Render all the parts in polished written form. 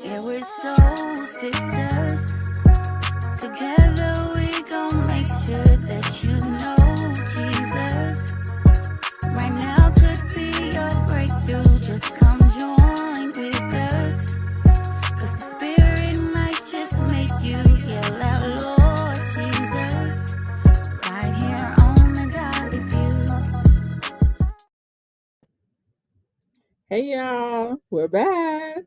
Yeah, we're soul sisters. Together we gon' make sure that you know Jesus. Right now could be your breakthrough. Just come join with us. 'Cause the Spirit might just make you yell out, Lord Jesus. Right here on the Godly View. Hey y'all, we're back.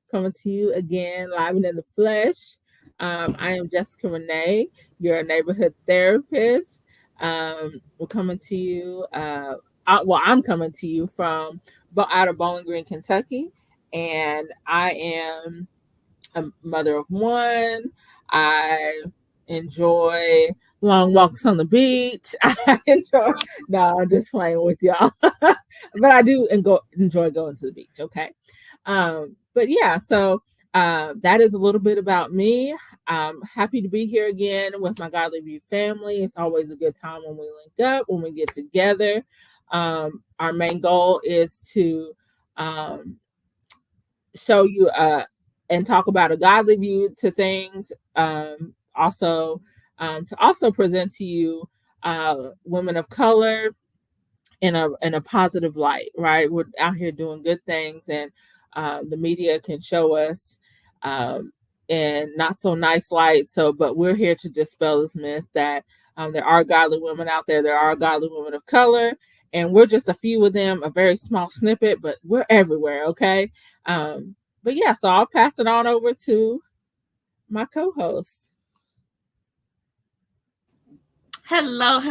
Coming to you again, live and in the flesh. I am Jessica Renee, your neighborhood therapist. We're coming to you. I'm coming to you from out of Bowling Green, Kentucky, and I am a mother of one. I enjoy long walks on the beach. I enjoy. No, I'm just playing with y'all, but I do enjoy going to the beach. Okay, but yeah, so that is a little bit about me. I'm happy to be here again with my Godly View family. It's always a good time when we link up, when we get together. Our main goal is to show you and talk about a godly view to things. Also, to also present to you women of color in a positive light. Right, we're out here doing good things, and the media can show us in not so nice light. So, but we're here to dispel this myth that there are godly women out there. There are godly women of color. And we're just a few of them, a very small snippet, but we're everywhere, okay? But yeah, so I'll pass it on over to my co-host. Hello.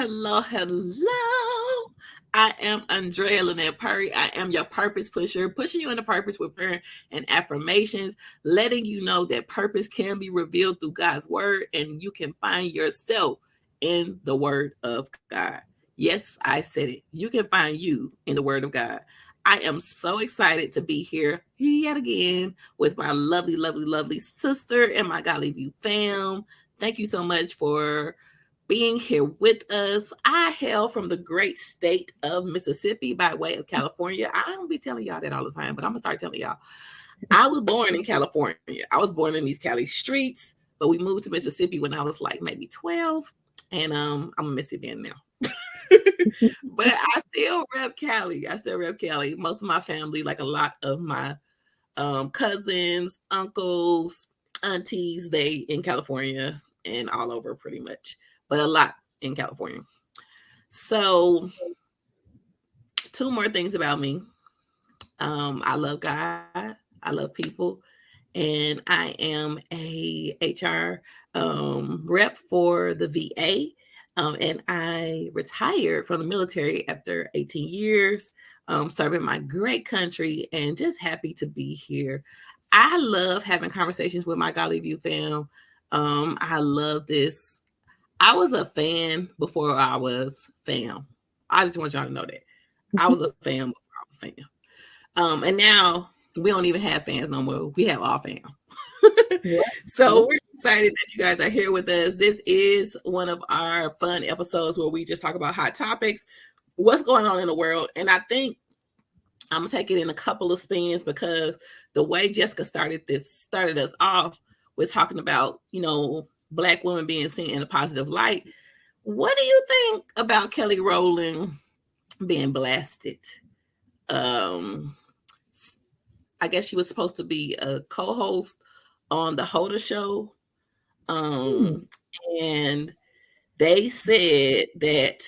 I am Andrea Lynette Perry. I am your purpose pusher, pushing you into purpose with prayer and affirmations, letting you know that purpose can be revealed through God's word and you can find yourself in the word of God. Yes, I said it. You can find you in the word of God. I am so excited to be here yet again with my lovely sister and my Godly View fam. Thank you so much for being here with us. I hail from the great state of Mississippi by way of California. I don't be telling y'all that all the time, but I'm gonna start telling y'all. I was born in California. I was born in these Cali streets, but we moved to Mississippi when I was like maybe 12, and I'm a Mississippian now. But I still rep Cali. Most of my family, like a lot of my cousins, uncles, aunties, they in California and all over pretty much, but a lot in California. So 2 more things about me. I love God. I love people. And I am a HR rep for the VA. And I retired from the military after 18 years, serving my great country, and just happy to be here. I love having conversations with my Godly View fam. I love this. I was a fan before I was fam. I just want y'all to know that. I was a fan before I was fam. And now we don't even have fans no more. We have all fam. Yeah. So we're excited that you guys are here with us. This is one of our fun episodes where we just talk about hot topics, what's going on in the world. And I think I'm gonna take it in a couple of spins because the way Jessica started us off was talking about, Black women being seen in a positive light. What do you think about Kelly Rowland being blasted? I guess she was supposed to be a co-host on the Hoda show. And they said that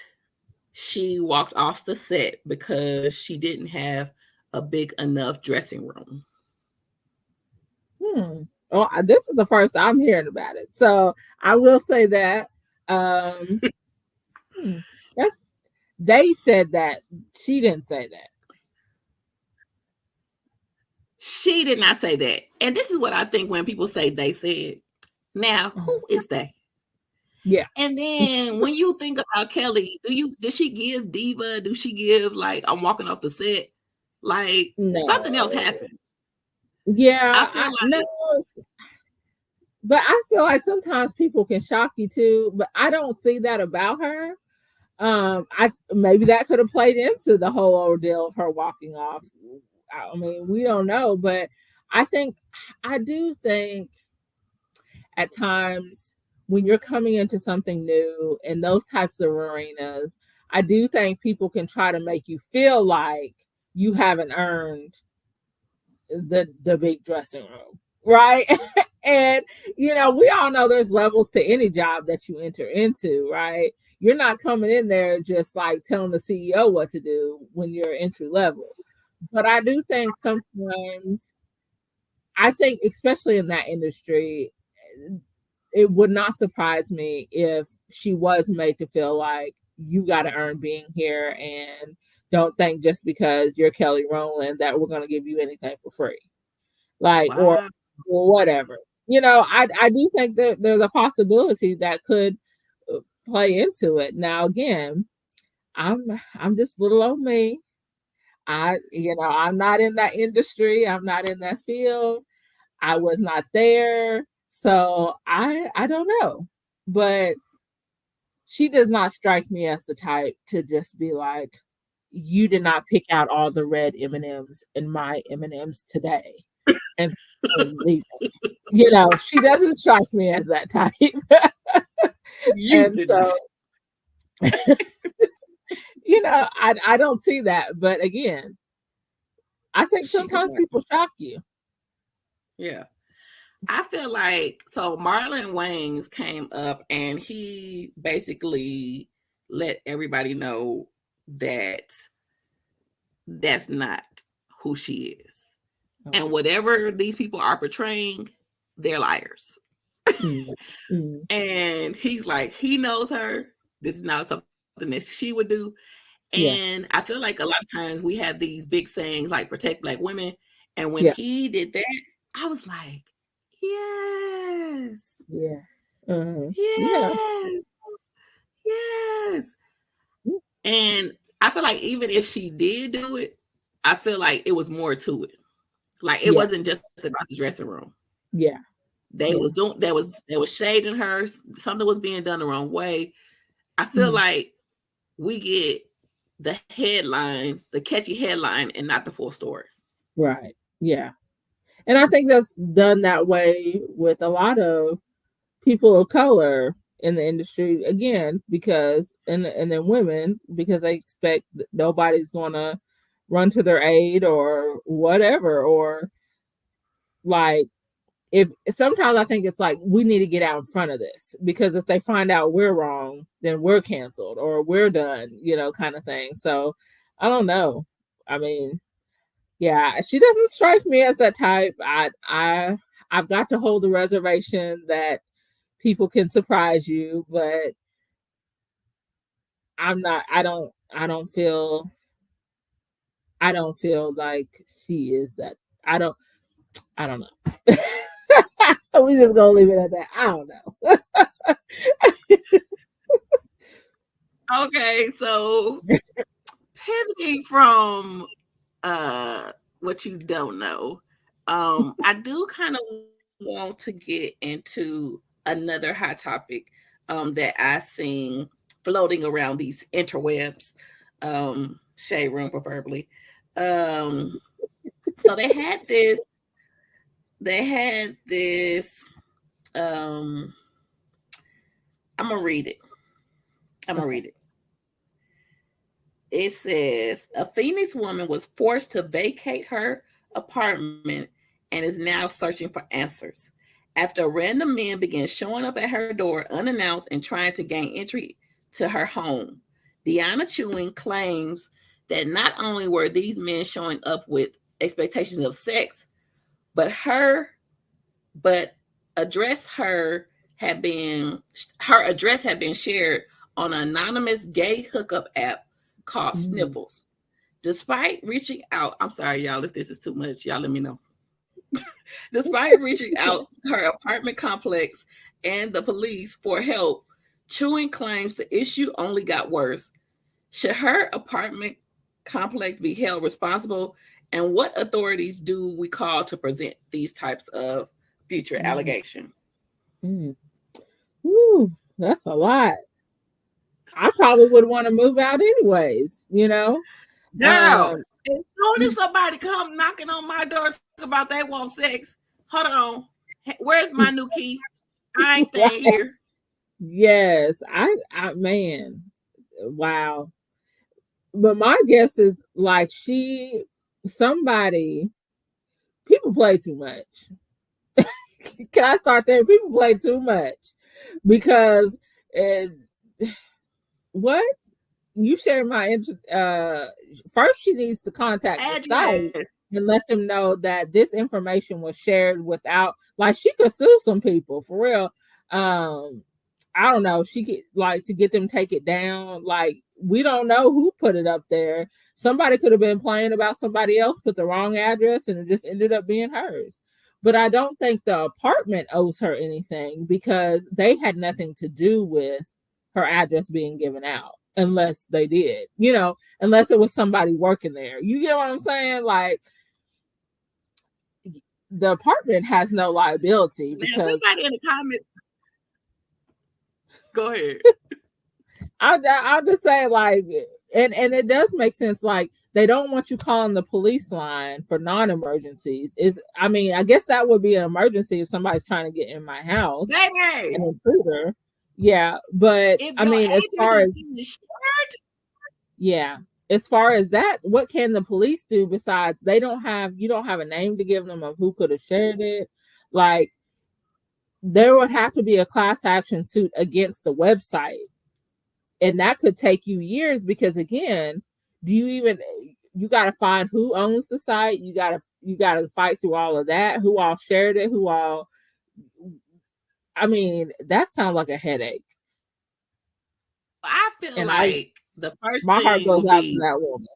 she walked off the set because she didn't have a big enough dressing room. Oh, this is the first I'm hearing about it. So I will say that they said that. She didn't say that. She did not say that. And this is what I think when people say they said. Now, who is they? Yeah. And then when you think about Kelly, does she give diva? Do she give like I'm walking off the set? Like something else happened. Yeah. I feel like no. but I feel like sometimes people can shock you too, but I don't see that about her. I maybe that could have played into the whole ordeal of her walking off. I mean, we don't know, but I think I do think at times when you're coming into something new in those types of arenas, I do think people can try to make you feel like you haven't earned the big dressing room, right? And we all know there's levels to any job that you enter into, right? You're not coming in there just like telling the CEO what to do when you're entry level. But I do think sometimes, I think especially in that industry, it would not surprise me if she was made to feel like you got to earn being here, and don't think just because you're Kelly Rowland that we're going to give you anything for free, like Wow. or whatever. I do think that there's a possibility that could play into it. Now again, I'm just little old me. I'm not in that industry. I'm not in that field. I was not there. So I don't know. But she does not strike me as the type to just be like, you did not pick out all the red M&Ms in my M&Ms today and leave it. She doesn't strike me as that type. You And did so, not. I don't see that. But again, I think She was sometimes like, people shock you. yeah. I feel like so Marlon Wayans came up and he basically let everybody know that that's not who she is. Okay. And whatever these people are portraying, they're liars. Mm, mm, And he's like, he knows her. This is not something that she would do. yeah, And I feel like a lot of times we have these big sayings like protect black women. And when yeah, he did that, I was like, yes, yeah. Yeah. yes, yes. Mm, And I feel like even if she did do it, I feel like it was more to it. Like it yeah, wasn't just about the dressing room. yeah, They yeah. was doing there was shading her. Something was being done the wrong way. I feel Mm, like we get the headline, the catchy headline, and not the full story. right. Yeah. And I think that's done that way with a lot of people of color in the industry again, because and then women, because they expect that nobody's gonna run to their aid or whatever, or like, if sometimes I think it's like we need to get out in front of this, because if they find out we're wrong, then we're canceled or we're done, kind of thing. So I don't know. I mean, yeah, she doesn't strike me as that type. I've got to hold the reservation that people can surprise you, but I'm not. I don't feel like she is that. I don't. I don't know. We just gonna leave it at that. I don't know. Okay, so pivoting from what you don't know, I do kind of want to get into another hot topic that I seen floating around these interwebs, shade room preferably. So they had this um I'm gonna read it. I'm gonna Okay. read it. It says a Phoenix woman was forced to vacate her apartment and is now searching for answers after random men began showing up at her door unannounced and trying to gain entry to her home. Deanna Chewing claims that not only were these men showing up with expectations of sex, but but address her address had been shared on an anonymous gay hookup app called Mm. Sniffles. Despite reaching out, I'm sorry, y'all, if this is too much, y'all let me know. Despite reaching out to her apartment complex and the police for help, Chewing claims the issue only got worse. Should her apartment complex be held responsible? And what authorities do we call to present these types of future Mm. allegations? Mm. Woo, that's a lot. I probably would want to move out anyways, Girl, Um, as soon as somebody come knocking on my door talk about they want sex, hold on. Where's my new key? I ain't staying here. yes, man, wow. But my guess is like somebody, people play too much. Can I start there? People play too much because what you share first she needs to contact the site Address. and let them know that this information was shared without, like, she could sue some people for real. I don't know, she could, like, to get them take it down. Like, we don't know who put it up there. Somebody could have been playing about somebody else, put the wrong address, and it just ended up being hers. But I don't think the apartment owes her anything because they had nothing to do with her address being given out, unless they did, unless it was somebody working there. You get what I'm saying? Like, the apartment has no liability Now, because somebody in the comments, go ahead. I'll just say, like, and it does make sense. Like, they don't want you calling the police line for non-emergencies. I guess that would be an emergency if somebody's trying to get in my house, Baby, an intruder. Yeah, but if I your mean, address is as far as that, what can the police do besides you don't have a name to give them of who could have shared it? Like, there would have to be a class action suit against the website. And that could take you years because, again, you got to find who owns the site. You got to fight through all of that. Who all shared it? That sounds like a headache. I feel like the first my heart thing goes will out be to that woman.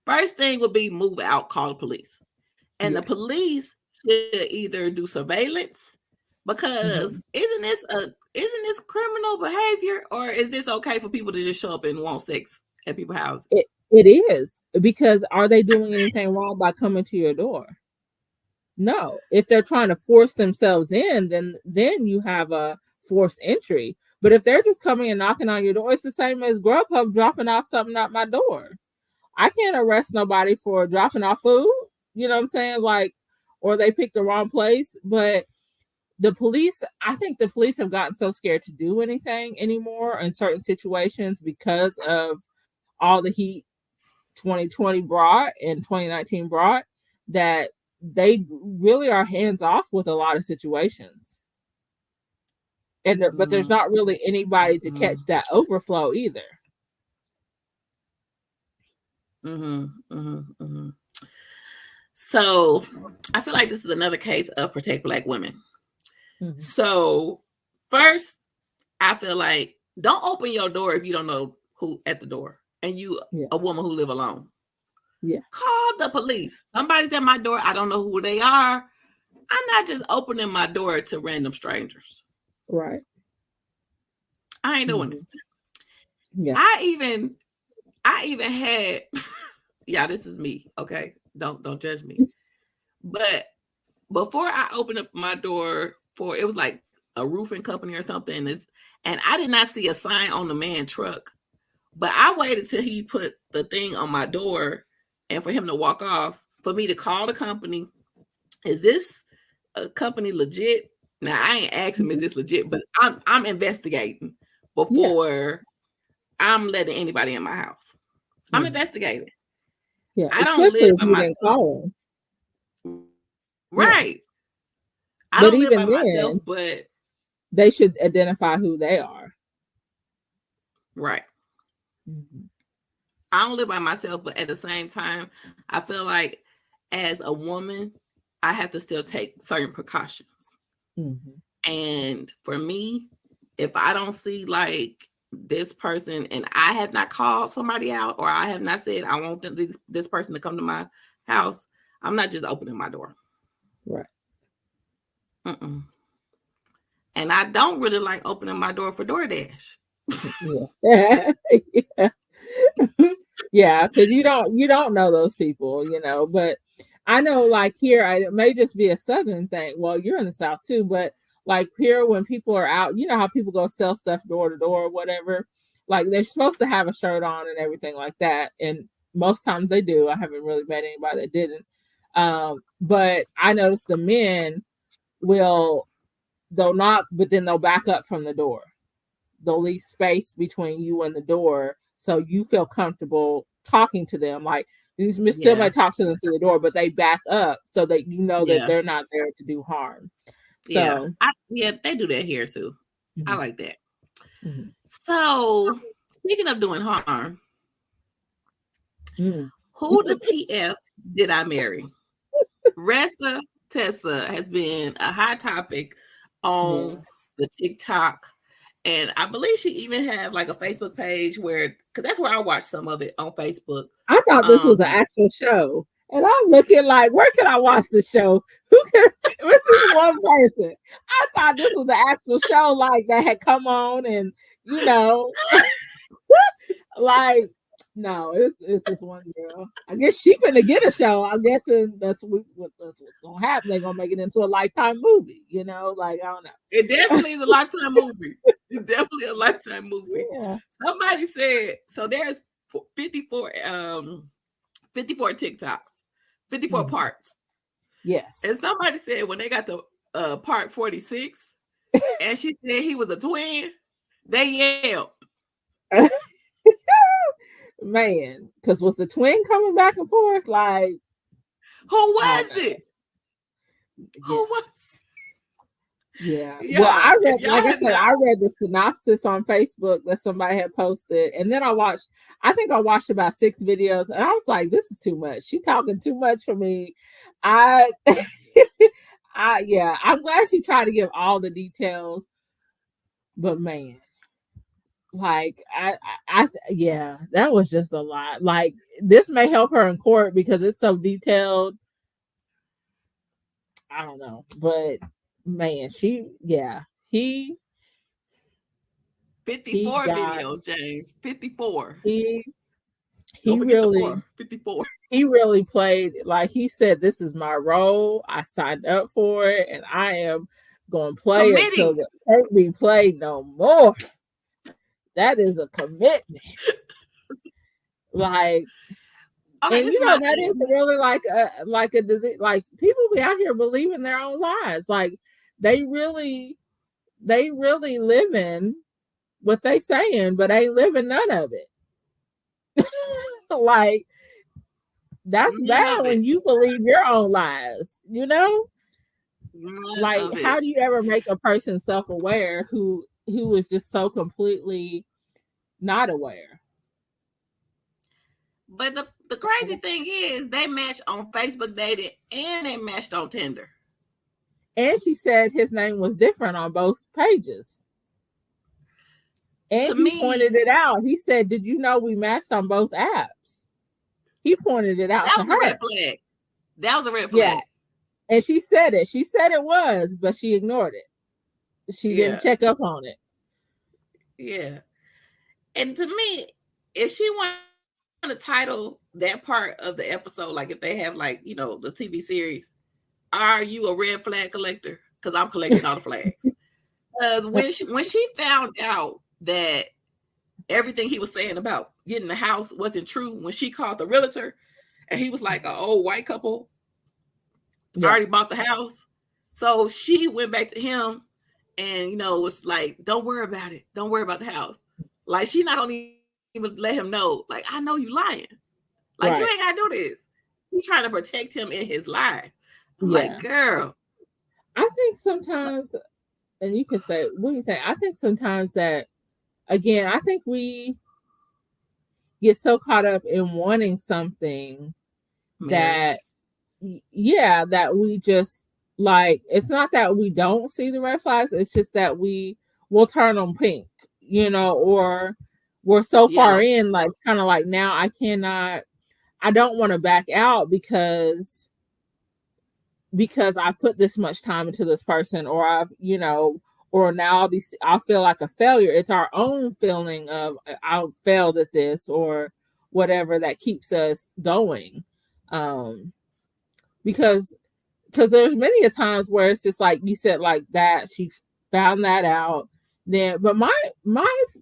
first thing would be move out, call the police. And Yeah. the police should either do surveillance, because isn't this criminal behavior, or is this okay for people to just show up and want sex at people's houses? It is, because are they doing anything wrong by coming to your door? No. If they're trying to force themselves in, then you have a forced entry. But if they're just coming and knocking on your door, it's the same as Grubhub dropping off something at my door. I can't arrest nobody for dropping off food. You know what I'm saying? Like, or they picked the wrong place. But I think the police have gotten so scared to do anything anymore in certain situations because of all the heat 2020 brought and 2019 brought, that they really are hands off with a lot of situations. But there's not really anybody to catch that overflow either. So I feel like this is another case of protect Black women. So first, I feel like don't open your door if you don't know who at the door, and you a woman who live alone. Yeah. Call the police. Somebody's at my door. I don't know who they are. I'm not just opening my door to random strangers. Right. I ain't doing it. Yeah. I even had yeah, this is me. Okay. Don't judge me. But before I opened up my door for, it was like a roofing company or something, and I did not see a sign on the man truck. But I waited till he put the thing on my door and for him to walk off, for me to call the company. Is this a company legit? Now, I ain't asking him, is this legit? But I'm investigating before I'm letting anybody in my house. I'm investigating. Yeah, I don't live by myself. Right. I don't live by myself, but they should identify who they are. Right. I don't live by myself, but at the same time, I feel like as a woman, I have to still take certain precautions. And for me, if I don't see like this person and I have not called somebody out, or I have not said I want this person to come to my house, I'm not just opening my door. Right. And I don't really like opening my door for DoorDash. Yeah, because you don't know those people, but I know, like, here, it may just be a Southern thing. Well, you're in the South too, but Like here, when people are out, you know how people go sell stuff door to door or whatever. Like they're supposed to have a shirt on and everything like that, and most times they do. I haven't really met anybody that didn't. But I noticed the men will they'll knock, but then they'll back up from the door. They'll leave space between you and the door so you feel comfortable talking to them. Like you still might talk to them through the door, but they back up so that you know that they're not there to do harm. So they do that here too. Mm-hmm. I like that. Mm-hmm. So speaking of doing harm, who the TF did I marry? Ressa Tessa has been a hot topic on the TikTok, and I believe she even have like a Facebook page where, because that's where I watched some of it on Facebook. I thought this was an actual show, and I'm looking like, where can I watch the show? Who can? This is one person. I thought this was an actual show, like that had come on, and you know, like. No, it's this one girl. I guess she's gonna get a show. I'm guessing that's what's gonna happen. They're gonna make it into a Lifetime movie. You know, like I don't know. It definitely is a Lifetime movie. It's definitely a Lifetime movie. Yeah. Somebody said so. There's 54 TikToks, 54 parts. Yes. And somebody said when they got to part 46, and she said he was a twin, they yelled. Man, because was the twin coming back and forth? Like, who was it? Who was? Yeah. Well, I read, like I said, I read the synopsis on Facebook that somebody had posted, and then I watched about 6 videos, and I was like, this is too much. She talking too much for me. I'm glad she tried to give all the details, but man. Like that was just a lot. Like this may help her in court because it's so detailed. I don't know, but man, he 54 videos, James. 54. He really 54. He really played, like he said, this is my role. I signed up for it, and I am going to play it till it can't be played no more. That is a commitment. Like, and you know, that is really like a disease. Like people be out here believing their own lies. Like they really living what they saying, but ain't living none of it. Like that's bad when you believe your own lies, you know? Like how do you ever make a person self-aware who was just so completely not aware? But the crazy thing is they matched on Facebook dating and they matched on Tinder. And she said his name was different on both pages. And he pointed it out. He said, did you know we matched on both apps? He pointed it out. That was a red flag. That was a red flag. Yeah. And she said it. She said it was, but she ignored it. She didn't check up on it. Yeah. And to me, if she wanted to title that part of the episode, like if they have like, you know, the TV series, are you a red flag collector? Because I'm collecting all the flags. Because when she found out that everything he was saying about getting the house wasn't true, when she called the realtor and he was like an old white couple already bought the house. So she went back to him and, you know, was like, don't worry about it. Don't worry about the house. Like, she not only even let him know, like, I know you lying. Like, you ain't got to do this. He's trying to protect him in his life. I'm like, girl. I think sometimes, and you can say, what do you think? I think sometimes that, again, I think we get so caught up in wanting something that we just, like, it's not that we don't see the red flags. It's just that we'll turn them pink, you know, or we're so far in, like, it's kind of like now I don't want to back out because I put this much time into this person, or I've, you know, or now I'll feel like a failure. It's our own feeling of I failed at this or whatever that keeps us going. Because because there's many a times where it's just like you said, like that she found that out. Then, but my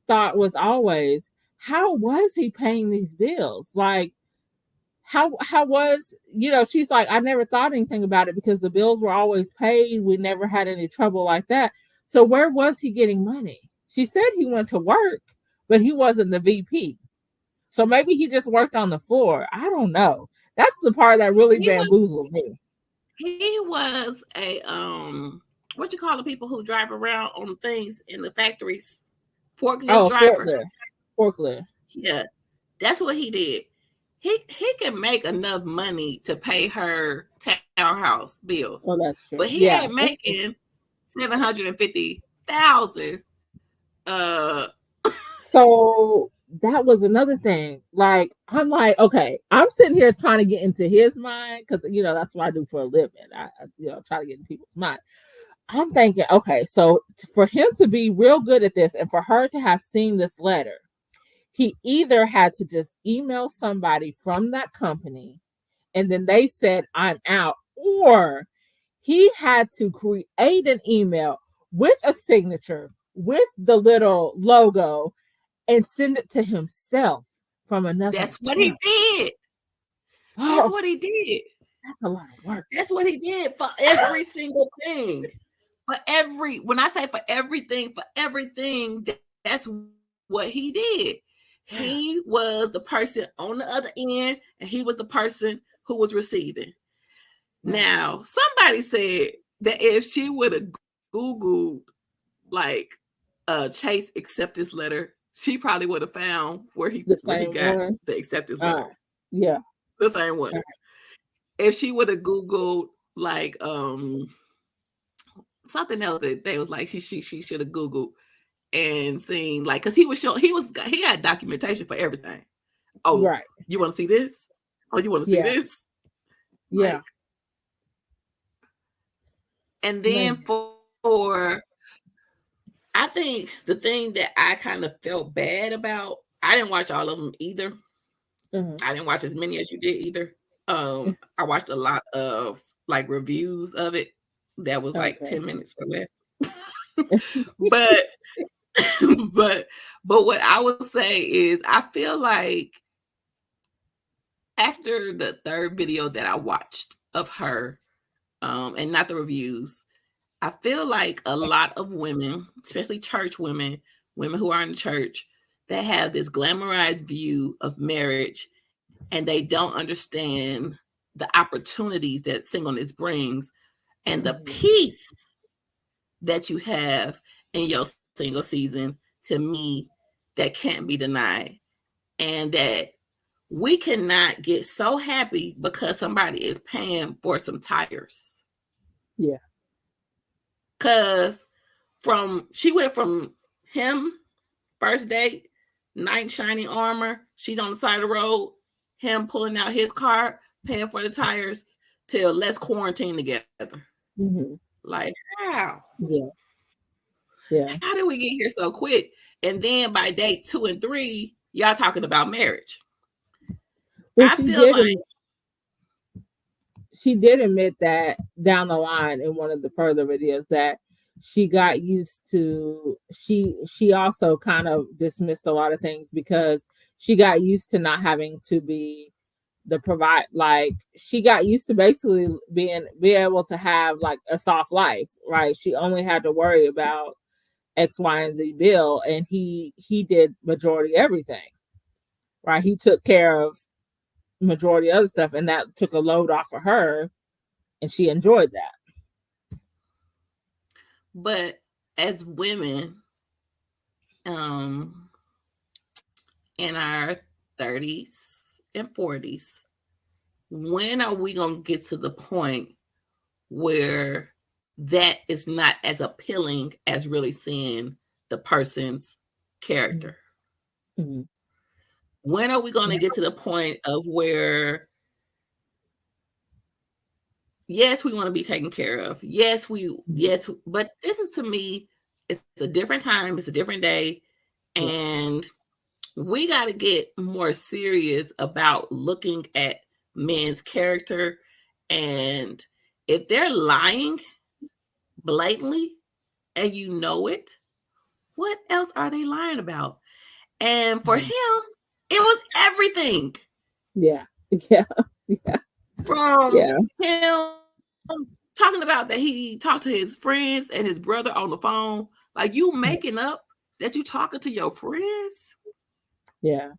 thought was always, how was he paying these bills? Like, how was, she's like, I never thought anything about it because the bills were always paid. We never had any trouble like that. So where was he getting money? She said he went to work, but he wasn't the VP. So maybe he just worked on the floor. I don't know. That's the part that really bamboozled me. He was a what you call the people who drive around on things in the factories? Forklift driver. Forklift. Yeah, that's what he did. He can make enough money to pay her townhouse bills. Oh, that's true. But he ain't making $750,000. So that was another thing. Like, I'm like, okay, I'm sitting here trying to get into his mind because that's what I do for a living. I try to get in people's mind. I'm thinking, okay, so for him to be real good at this and for her to have seen this letter, he either had to just email somebody from that company and then they said, I'm out, or he had to create an email with a signature, with the little logo, and send it to himself from another. That's what he did. That's what he did. That's a lot of work. That's what he did for every single thing. When I say for everything, that's what he did. He was the person on the other end, and he was the person who was receiving. Now, somebody said that if she would have Googled like Chase acceptance letter, she probably would have found where he got the acceptance letter. Yeah. The same one. If she would have Googled like something else that they was like she should have Googled and seen, like, because he had documentation for everything. Oh, right. You want to see this? Oh, you want to see this? Yeah. Like, and then for I think the thing that I kind of felt bad about, I didn't watch all of them either. Mm-hmm. I didn't watch as many as you did either. I watched a lot of like reviews of it that was like 10 minutes or less. but what I would say is I feel like after the third video that I watched of her, and not the reviews, I feel like a lot of women, especially church women who are in the church, that have this glamorized view of marriage, and they don't understand the opportunities that singleness brings and the peace that you have in your single season, to me, that can't be denied. And that we cannot get so happy because somebody is paying for some tires. Yeah. Because she went from him, first date, knight in shining armor, she's on the side of the road, him pulling out his car, paying for the tires, till let's quarantine together. Mm-hmm. Like, how? Yeah. How did we get here so quick? And then by date 2 and 3, y'all talking about marriage. Well, I feel like she did admit that down the line in one of the further videos that she got used to, she also kind of dismissed a lot of things because she got used to not having to be the provide, like she got used to basically be able to have like a soft life, right? She only had to worry about X, Y, and Z bill, and he did majority everything, right? He took care of majority of other stuff, and that took a load off of her, and she enjoyed that. But as women, in our 30s and 40s, when are we going to get to the point where that is not as appealing as really seeing the person's character? Mm-hmm. When are we going to get to the point of where, yes, we want to be taken care of. Yes, but this is, to me, it's a different time. It's a different day. And we got to get more serious about looking at men's character and if they're lying blatantly and you know it, what else are they lying about? And for him, it was everything. Yeah. From Yeah. him talking about that he talked to his friends and his brother on the phone. Like, you making up that you talking to your friends? Yeah.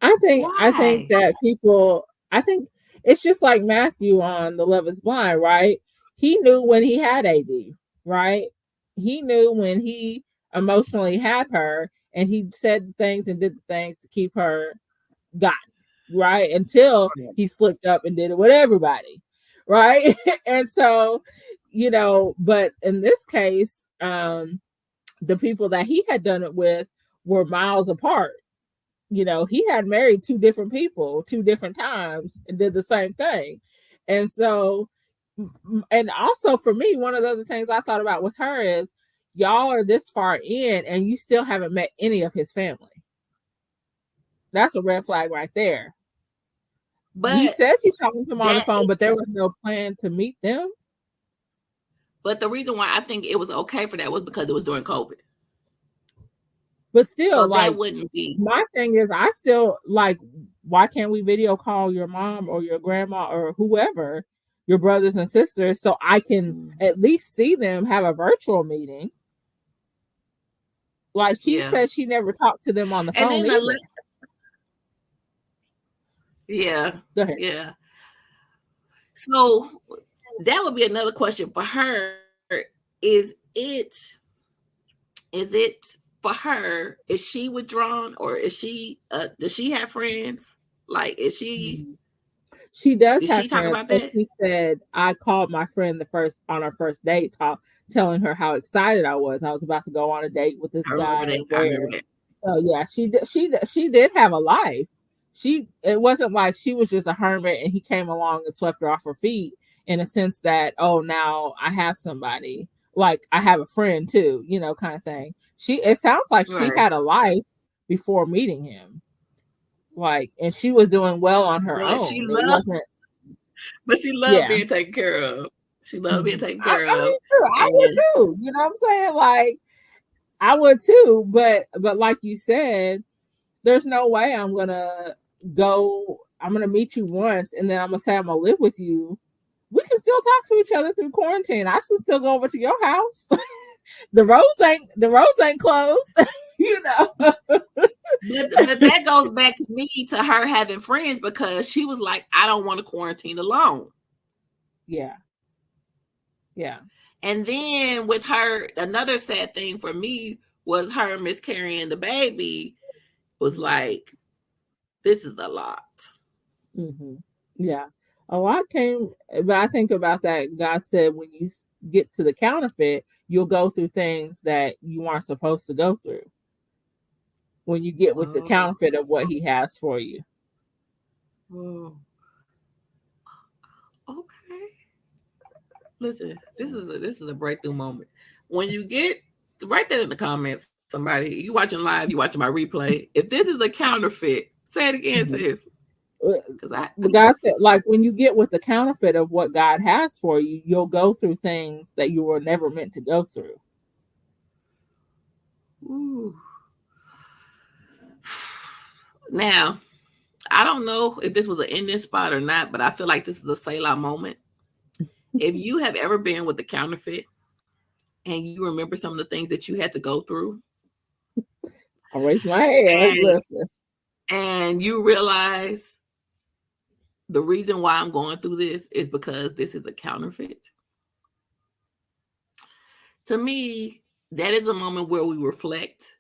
I think Why? that people, I think it's just like Matthew on The Love Is Blind, right? He knew when he had AD, right? He knew when he emotionally had her, and he said the things and did the things to keep her gotten, right? Until he slipped up and did it with everybody, right? And so, but in this case, the people that he had done it with were miles apart. He had married two different people 2 different times and did the same thing. And so, and also for me, one of the other things I thought about with her is y'all are this far in and you still haven't met any of his family. That's a red flag right there. But he says he's talking to them on the phone, but there was no plan to meet them. But the reason why I think it was okay for that was because it was during COVID. But still, so that wouldn't be. My thing is, I still like, why can't we video call your mom or your grandma or whoever, your brothers and sisters, so I can at least see them, have a virtual meeting? Like she says she never talked to them on the phone either. Yeah. Go ahead. Yeah. So that would be another question for her. Is it for her? Is she withdrawn, or is she? Does she have friends? Like, is she? She does. Did she talk about that? She said, "I called my friend on our first date, telling her how excited I was. I was about to go on a date with this guy." So yeah, she did have a life. It wasn't like she was just a hermit and he came along and swept her off her feet, in a sense that, oh, now I have somebody, like I have a friend too, kind of thing. It sounds like she had a life before meeting him, like, and she was doing well on her own. But she loved being taken care of. She loved being taken care of. I would too. You know what I'm saying? Like, I would too. But like you said, there's no way I'm gonna meet you once and then I'm gonna say I'm gonna live with you. We can still talk to each other through quarantine. I should still go over to your house. the roads ain't closed. But that goes back to me, to her having friends, because she was like, I don't want to quarantine alone. Yeah. And then with her, another sad thing for me was her miscarrying the baby. Was like, this is a lot. Mm-hmm. Yeah, a lot came. But I think about that. God said, when you get to the counterfeit, you'll go through things that you aren't supposed to go through. When you get with the counterfeit of what He has for you. Okay. Listen, this is a breakthrough moment. When you get, write that in the comments. Somebody, you watching live, you watching my replay. If this is a counterfeit, say it again, sis. Because God said, like, when you get with the counterfeit of what God has for you, you'll go through things that you were never meant to go through. Ooh. Now, I don't know if this was an ending spot or not, but I feel like this is a Selah moment. If you have ever been with the counterfeit and you remember some of the things that you had to go through, I raise my hand. And you realize the reason why I'm going through this is because this is a counterfeit. To me, that is a moment where we reflect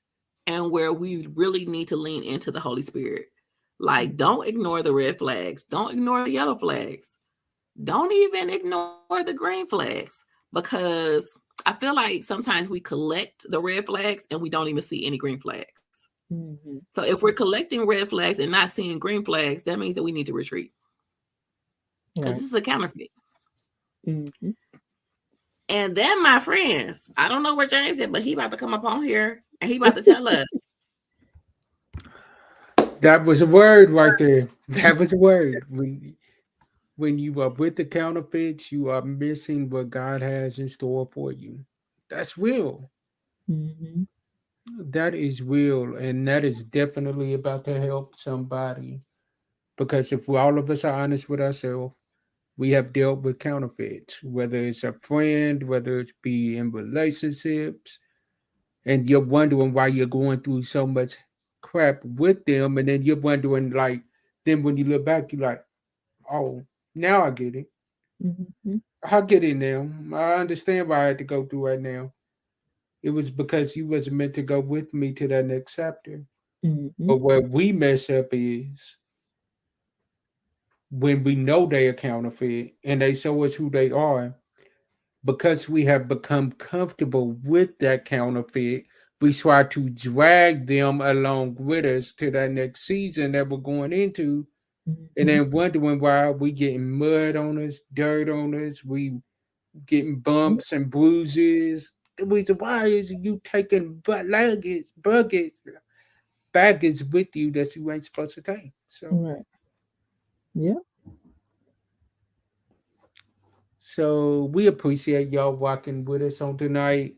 and where we really need to lean into the Holy Spirit. Like, don't ignore the red flags. Don't ignore the yellow flags. Don't even ignore the green flags, because I feel like sometimes we collect the red flags and we don't even see any green flags. Mm-hmm. So if we're collecting red flags and not seeing green flags, that means that we need to retreat. Because this is a counterfeit. Mm-hmm. And then, my friends, I don't know where James is, but he about to come up on here and he about to tell us. That was a word right there. That was a word. When you are with the counterfeits, you are missing what God has in store for you. That's real. Mm-hmm. That is real. And that is definitely about to help somebody. Because if all of us are honest with ourselves, we have dealt with counterfeits, whether it's a friend, whether it's be in relationships, and you're wondering why you're going through so much crap with them, and then you're wondering like, then when you look back, you're like, oh, now I get it. Mm-hmm. I get it now. I understand why I had to go through right now. It was because you wasn't meant to go with me to that next chapter. Mm-hmm. But where we mess up is when we know they are counterfeit and they show us who they are, because we have become comfortable with that counterfeit, we try to drag them along with us to that next season that we're going into, and Mm-hmm. then wondering why we getting mud on us, dirt on us, we getting Yep. bumps and bruises. The reason why is you taking baggage with you that you ain't supposed to take. Right. Yep. So we appreciate y'all walking with us on tonight.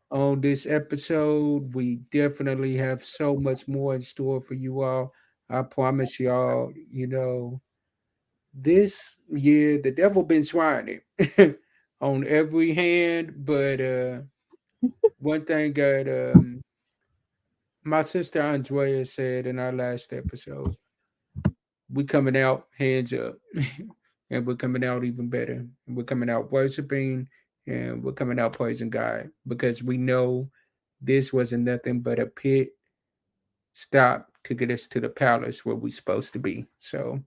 On this episode. We definitely have so much more in store for you all. I promise y'all, this year the devil been trying it on every hand, but one thing that my sister Andrea said in our last episode, we coming out hands up. And we're coming out even better. We're coming out worshiping and we're coming out praising God because we know this wasn't nothing but a pit stop to get us to the palace where we're supposed to be. So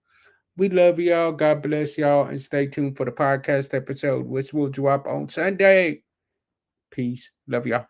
we love y'all. God bless y'all. And stay tuned for the podcast episode, which will drop on Sunday. Peace. Love y'all.